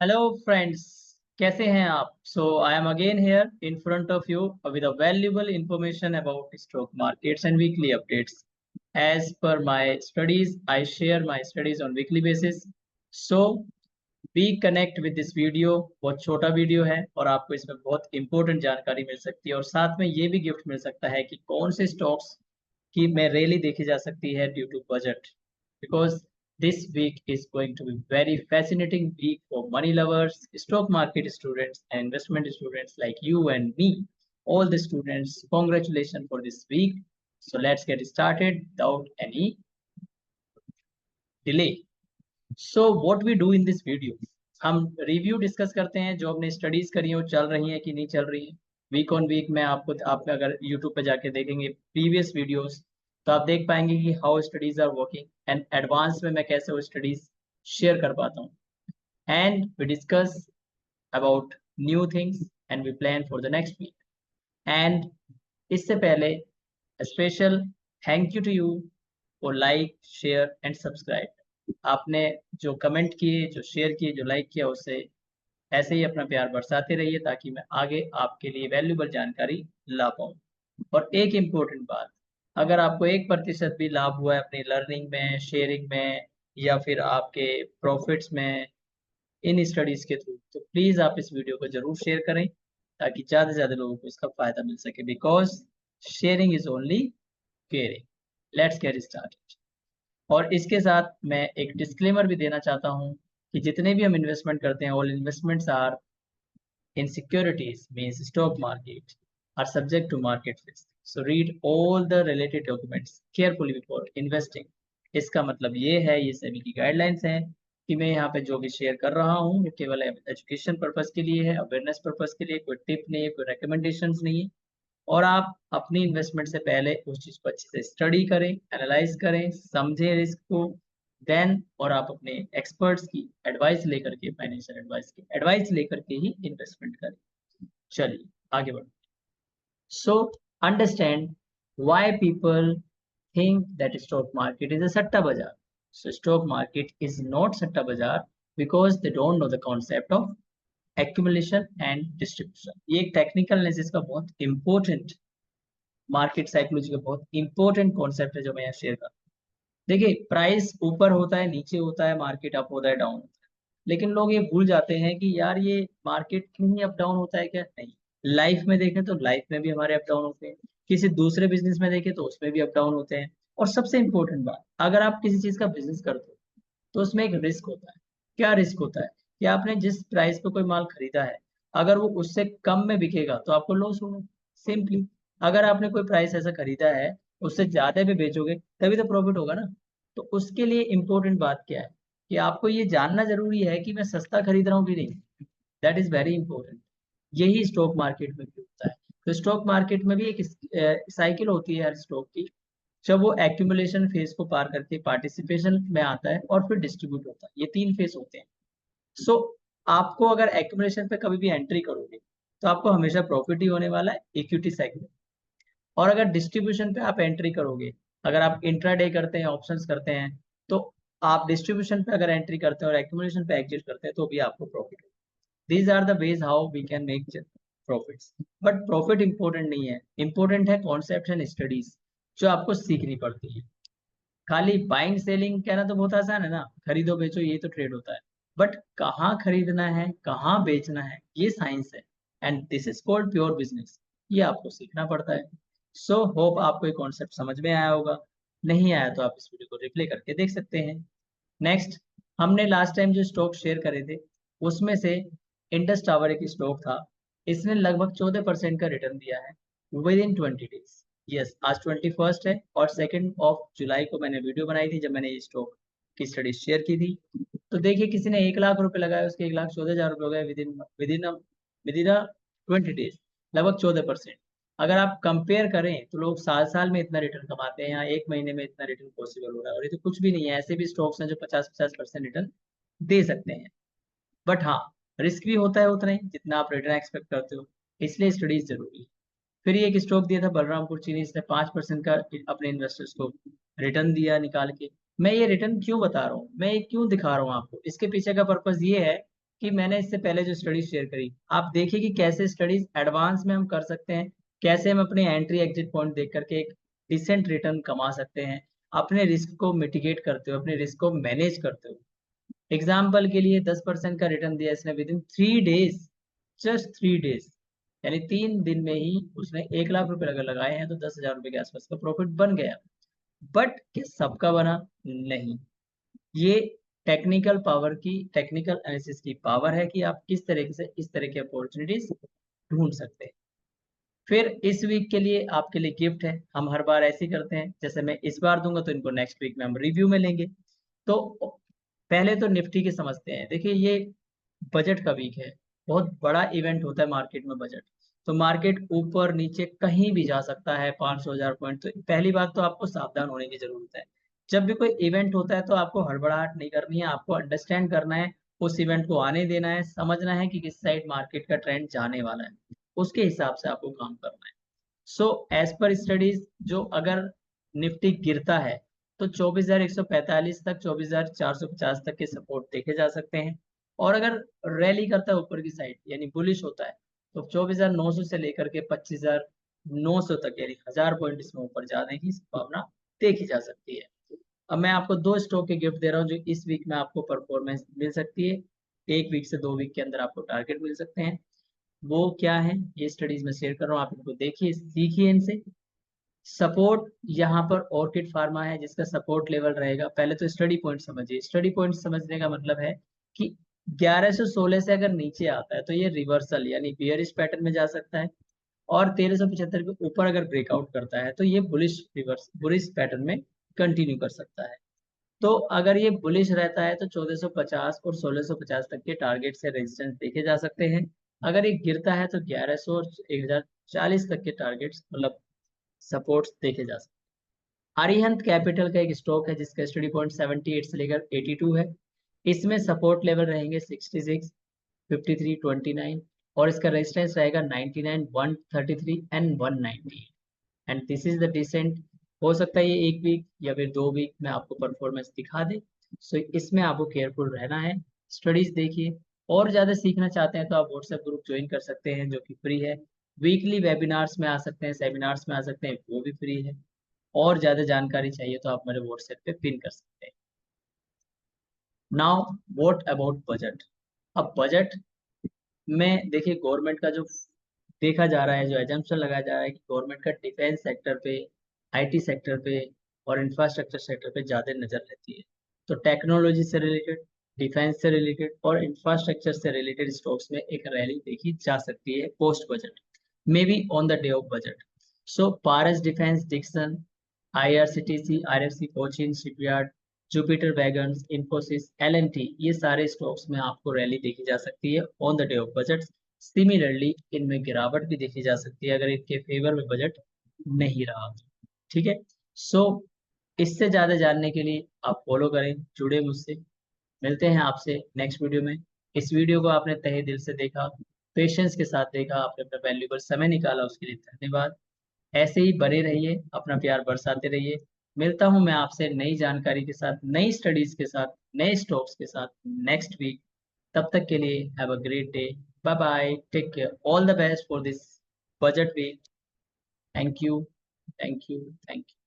Hello friends, कैसे हैं आप? So I am again here in front of you with a valuable information about stock markets and weekly updates. As per my studies, I share my studies on weekly basis. So be connect with this video. बहुत छोटा video है और आपको इसमें बहुत important जानकारी मिल सकती है, और साथ में ये भी गिफ्ट मिल सकता है कि कौन से स्टॉक्स की में रैली देखी जा सकती है due to budget. Because this week is going to be very fascinating week for money lovers, stock market students, and investment students like you and me. All the students, congratulations for this week. So let's get started without any delay. So what we do in this video, हम review discuss करते हैं जो हमने studies करी हो, चल रही हैं कि नहीं चल रही है. वीक ऑन वीक में आपको, आप अगर यूट्यूब पे जाके देखेंगे प्रीवियस वीडियोस, तो आप देख पाएंगे कि how studies are working and advance में मैं कैसे वो स्टडीज शेयर कर पाता हूँ. And we discuss about new things and we plan for the next week. And इससे पहले special thank you to you for like, share and subscribe. आपने जो कमेंट किए, जो शेयर किए, जो लाइक किया, उससे ऐसे ही अपना प्यार बरसाते रहिए ताकि मैं आगे आपके लिए वैल्यूबल जानकारी ला पाऊँ. और एक इम्पोर्टेंट बात, अगर आपको 1% भी लाभ हुआ है अपनी लर्निंग में, शेयरिंग में, या फिर आपके प्रॉफिट्स में इन स्टडीज के थ्रू, तो प्लीज आप इस वीडियो को जरूर शेयर करें ताकि ज्यादा से ज्यादा लोगों को इसका फायदा मिल सके. Because sharing is only caring. Let's get started. और इसके साथ मैं एक डिस्क्लेमर भी देना चाहता हूँ कि जितने भी हम इन्वेस्टमेंट करते हैं, all investments are in securities, means stock market, are subject to market risk. So read all the related documents carefully before investing. इसका मतलब ये है, ये सेबी की गाइडलाइंस हैं कि मैं यहाँ पे जो भी शेयर कर रहा हूँ ये केवल एजुकेशन पर्पस के लिए है, अवेयरनेस पर्पस के लिए. कोई टिप नहीं है, कोई रिकमेंडेशंस नहीं है. और आप अपनी इन्वेस्टमेंट से पहले उस चीज को अच्छे से स्टडी करें, एनालाइज करें, समझें रिस्क को. देन और आप अपने एक्सपर्ट्स की एडवाइस लेकर के, फाइनेंशियल एडवाइस की एडवाइस लेकर के ही इन्वेस्टमेंट करें. चलिए आगे बढ़ो. So understand why people think that stock market is a satta bazaar. So stock market is not satta bazaar because they don't know the concept of accumulation and distribution. ये एक technical analysis का बहुत important, market psychology का बहुत important concept है जो मैं यहाँ शेयर कर. देखिए, प्राइस ऊपर होता है, नीचे होता है, मार्केट अप होता है, डाउन होता है. लेकिन लोग ये भूल जाते हैं कि यार ये मार्केट में ही अप डाउन होता है क्या? नहीं. लाइफ में देखें तो लाइफ में भी हमारे अप डाउन होते हैं, किसी दूसरे बिजनेस में देखें तो उसमें भी अप डाउन होते हैं. और सबसे इंपॉर्टेंट बात, अगर आप किसी चीज का बिजनेस करते हो तो उसमें एक रिस्क होता है. क्या रिस्क होता है? कि आपने जिस प्राइस पे कोई माल खरीदा है, अगर वो उससे कम में बिकेगा तो आपको लॉस होगा, सिंपली. अगर आपने कोई प्राइस ऐसा खरीदा है, उससे ज्यादा भी बेचोगे तभी तो प्रॉफिट होगा ना. तो उसके लिए इम्पोर्टेंट बात क्या है कि आपको ये जानना जरूरी है कि मैं सस्ता खरीद रहा हूँ कि नहीं. That is very important. यही स्टॉक मार्केट में भी होता है. तो स्टॉक मार्केट में भी एक साइकिल होती है हर स्टॉक की. जब वो एक्यूमुलेशन फेज को पार करके पार्टिसिपेशन में आता है और फिर डिस्ट्रीब्यूट होता है, ये 3 फेज होते हैं. सो आपको अगर एक्यूमुलेशन पे कभी भी एंट्री करोगे तो आपको हमेशा प्रॉफिट ही होने वाला है, इक्विटी सेगमेंट. और अगर डिस्ट्रीब्यूशन पे आप एंट्री करोगे, अगर आप इंट्राडे करते हैं, ऑप्शंस करते हैं, तो आप डिस्ट्रीब्यूशन पे अगर एंट्री करते हैं और एक्यूमुलेशन पे एग्जिट करते हैं तो भी आपको profit. These are the ways how we can make profits. But profit important नहीं है, इंपॉर्टेंट है कॉन्सेप्ट एंड स्टडीज जो आपको सीखनी पड़ती है. खाली बाइंग सेलिंग कहना तो बहुत आसान है ना, खरीदो बेचो ये तो ट्रेड होता है. बट कहाँ खरीदना है, कहाँ बेचना है, ये साइंस है. And this is called pure business. ये आपको सीखना पड़ता है. सो होप आपको ये कॉन्सेप्ट समझ में आया होगा. नहीं आया तो आप इस वीडियो को रिप्ले करके देख सकते हैं. नेक्स्ट, हमने लास्ट टाइम जो स्टॉक शेयर करे थे उसमें से इंडस टावर एक स्टॉक था. इसने लगभग 14% का रिटर्न दिया है विद इन 20 डेज. यस, आज 21 है और 2 जुलाई को मैंने वीडियो बनाई थी जब मैंने ये स्टॉक की स्टडी शेयर की थी. तो देखिए, किसी ने 1 लाख रुपए लगाए, उसके 1,14,000 रुपए हो गए विद इन 20 डेज, लगभग 14%. अगर आप कंपेयर करें तो लोग साल साल में इतना रिटर्न कमाते हैं, यहाँ एक महीने में इतना रिटर्न पॉसिबल हो रहा है. और ये तो कुछ भी नहीं है, ऐसे भी स्टॉक्स हैं जो 50-50% रिटर्न दे सकते हैं. बट हाँ, रिस्क भी होता है उतना ही जितना आप रिटर्न एक्सपेक्ट करते हो, इसलिए स्टडीज जरूरी है. फिर ये एक स्टॉक दिया था बलरामपुर चीनी, इसने 5% का अपने इन्वेस्टर्स को रिटर्न दिया निकाल के. मैं ये रिटर्न क्यों बता रहा हूँ, मैं ये क्यों दिखा रहा हूँ आपको, इसके पीछे का पर्पज ये है कि मैंने इससे पहले जो स्टडीज शेयर करी, आप देखिए कि कैसे स्टडीज एडवांस में हम कर सकते हैं, कैसे हम अपने एंट्री एग्जिट पॉइंट देख करके एक डिसेंट रिटर्न कमा सकते हैं, अपने रिस्क को मिटिगेट करते हो, अपने रिस्क को मैनेज करते हो। एग्जाम्पल के लिए 10% का रिटर्न दिया इसने with in 3 days, just 3 days, यानी 3 दिन में ही उसने 1 लाख रुपए अगर लगाए हैं तो 10,000 रुपए के आसपास का प्रॉफिट बन गया। बट क्या सबका बना? नहीं। ये टेक्निकल पावर की, टेक्निकल एनालिसिस की पावर है कि आप किस तरीके से इस तरह की अपॉर्चुनिटीज ढूंढ सकते हैं। फिर इस वीक के लिए आपके लिए गिफ्ट है, हम हर बार ऐसे ही करते हैं, जैसे मैं इस बार दूंगा तो इनको नेक्स्ट वीक में हम रिव्यू में लेंगे। तो पहले तो निफ्टी के समझते हैं। देखिए ये बजट का वीक है, बहुत बड़ा इवेंट होता है मार्केट में बजट, तो मार्केट ऊपर नीचे कहीं भी जा सकता है 500,000 पॉइंट। तो पहली बात तो आपको सावधान होने की जरूरत है। जब भी कोई इवेंट होता है तो आपको हड़बड़ाहट नहीं करनी है, आपको अंडरस्टैंड करना है, उस इवेंट को आने देना है, समझना है कि किस साइड मार्केट का ट्रेंड जाने वाला है, उसके हिसाब से आपको काम करना है। सो एज पर स्टडीज, जो अगर निफ्टी गिरता है तो 24,145 तक, 24,450 तक के सपोर्ट देखे जा सकते हैं। और अगर रैली करता है ऊपर की साइड यानी बुलिश होता है, तो 24,900 से लेकर के 25,900 तक यानी 1,000 पॉइंट इसमें ऊपर जाने की संभावना देखी जा सकती है। अब मैं आपको 2 स्टॉक के गिफ्ट दे रहा हूँ जो इस वीक में आपको परफॉर्मेंस मिल सकती है, 1 वीक से 2 वीक के अंदर आपको टारगेट मिल सकते हैं। वो क्या है, ये स्टडीज में शेयर कर रहा हूँ, आप इनको देखिए, सीखिए इनसे। सपोर्ट यहाँ पर ऑर्किड फार्मा है जिसका सपोर्ट लेवल रहेगा। पहले तो स्टडी पॉइंट समझिए, स्टडी पॉइंट समझने का मतलब है कि 1116 से अगर नीचे आता है तो ये रिवर्सल यानी बियरिश पैटर्न में जा सकता है, और 1375 के ऊपर अगर ब्रेकआउट करता है तो ये बुलिश पैटर्न में कंटिन्यू कर सकता है। तो अगर ये बुलिश रहता है तो 1450 और 1650 तक के टारगेट से रेजिस्टेंस देखे जा सकते हैं। अगर ये गिरता है तो 1100 और 1040 तक के टारगेट्स मतलब सपोर्ट्स देखे जा सकते हैं। अरिहंत कैपिटल का एक स्टॉक है जिसका स्टडी पॉइंट 78 से लेकर 82 है। इसमें सपोर्ट लेवल रहेंगे 66, 53, 29, और इसका रेजिस्टेंस रहेगा 99, 133 and 190, and this is the decent. हो सकता है ये 1 वीक या फिर 2 वीक में आपको परफॉर्मेंस दिखा दे। सो इसमें आपको केयरफुल रहना है, स्टडीज देखिए। और ज्यादा सीखना चाहते हैं तो आप व्हाट्सएप ग्रुप ज्वाइन कर सकते हैं जो कि फ्री है। वीकली वेबिनार्स में आ सकते हैं, सेमिनार्स में आ सकते हैं, वो भी फ्री है। और ज्यादा जानकारी चाहिए तो आप मेरे व्हाट्सएप पे पिन कर सकते हैं। Now what about budget. अब बजट में देखिए गवर्नमेंट का जो देखा जा रहा है, जो एजम्पशन लगाया जा रहा है कि गवर्नमेंट का डिफेंस सेक्टर पे, आईटी सेक्टर पे और इंफ्रास्ट्रक्चर सेक्टर पे ज्यादा नजर रहती है। तो टेक्नोलॉजी से रिलेटेड, डिफेंस से रिलेटेड और इंफ्रास्ट्रक्चर से रिलेटेड स्टॉक्स में एक रैली देखी जा सकती है post budget, may be on the day of budget. So Paras defence, Dixon, IRCTC, RFC, Cochin shipyard, Jupiter wagons, Infosys, LNT, ये सारे स्टॉक्स में आपको रैली देखी जा सकती है on the day of budget. Similarly इनमें गिरावट भी देखी जा सकती है अगर इनके फेवर में बजट नहीं रहा तो। ठीक है। सो इससे ज्यादा जानने के लिए आप फॉलो करें, जुड़े मुझसे। मिलते हैं आपसे नेक्स्ट वीडियो में। इस वीडियो को आपने तहे दिल से देखा, पेशेंस के साथ देखा, आपने अपना वैल्यूबल समय निकाला, उसके लिए धन्यवाद। ऐसे ही बने रहिए, अपना प्यार बरसाते रहिए। मिलता हूं मैं आपसे नई जानकारी के साथ, नई स्टडीज के साथ, नए स्टॉक्स के साथ नेक्स्ट वीक। तब तक के लिए have a great day. Bye bye, take care, all the best for this budget week. Thank you, thank you, thank you.